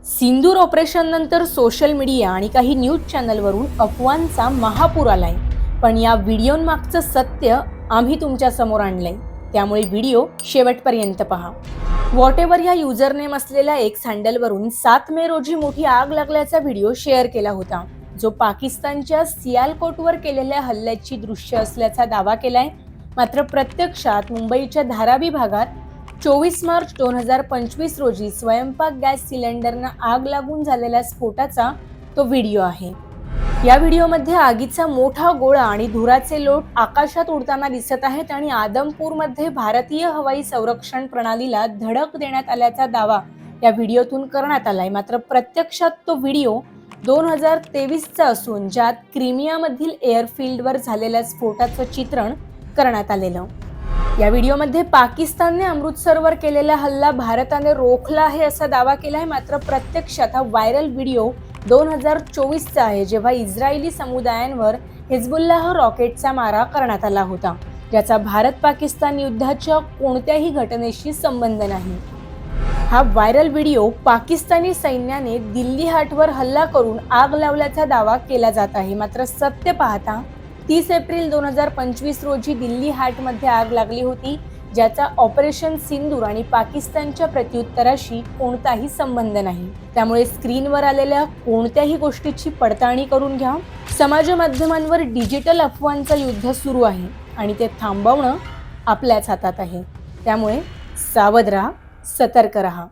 सिंदूर operation नंतर social media आणि काही न्यूज चॅनलवरून अफवांचा महापूर आलाय. पण या व्हिडिओमागचं सत्य आम्ही तुमच्या समोर आणलंय, त्यामुळे व्हिडिओ शेवटपर्यंत पहा. व्हॉटएव्हर ह्या युजरनेम असलेल्या एक्स हँडलवरून 7 मे रोजी मोठी आग लागल्याचा व्हिडिओ शेअर केला होता, जो पाकिस्तानच्या सियालकोटवर केलेल्या हल्ल्याची दृश्य असल्याचा दावा केलाय. मात्र प्रत्यक्षात मुंबईच्या धारावी भागात 24 मार्च 2025 रोजी स्वयंपाक गॅस सिलेंडरना आग लागून झालेल्या स्फोटाचा तो व्हिडिओ आहे. या व्हिडिओमध्ये आगीचा मोठा गोळा आणि धुराचे लोट आकाशात उडताना दिसत आहेत आणि आदमपूरमध्ये भारतीय हवाई संरक्षण प्रणालीला धडक देण्यात आल्याचा दावा या व्हिडिओतून करण्यात आलाय. मात्र प्रत्यक्षात तो व्हिडिओ 2023चा असून ज्यात क्रिमियामधील एअरफील्डवर झालेल्या स्फोटाचं चित्रण करण्यात आलेलं. या व्हिडिओमध्ये पाकिस्तानने अमृतसरवर केलेला हल्ला भारताने रोखला आहे असा दावा केलाय. मात्र प्रत्यक्षात हा व्हायरल व्हिडिओ 2024चा आहे, जेव्हा इस्रायली समुदायांवर हिजबुल्लाह रॉकेटचा मारा करण्यात आला होता, ज्याचा भारत पाकिस्तान युद्धाच्या कोणत्याही घटनेशी संबंध नाही. हा व्हायरल व्हिडिओ पाकिस्तानी सैन्याने दिल्ली हाटवर हल्ला करून आग लावल्याचा दावा केला जात आहे. मात्र सत्य पाहता 30 एप्रिल 2025 रोजी दिल्ली हाटमध्ये आग लागली होती, ज्याचा ऑपरेशन सिंदूर आणि पाकिस्तानच्या प्रत्युत्तराशी कोणताही संबंध नाही. त्यामुळे स्क्रीनवर आलेल्या कोणत्याही गोष्टीची पडताळणी करून घ्या. समाज माध्यमांवर डिजिटल अफवांचं युद्ध सुरू आहे आणि ते थांबवणं आपल्याच हातात आहे. त्यामुळे सावध राहा, सतर्क राहा.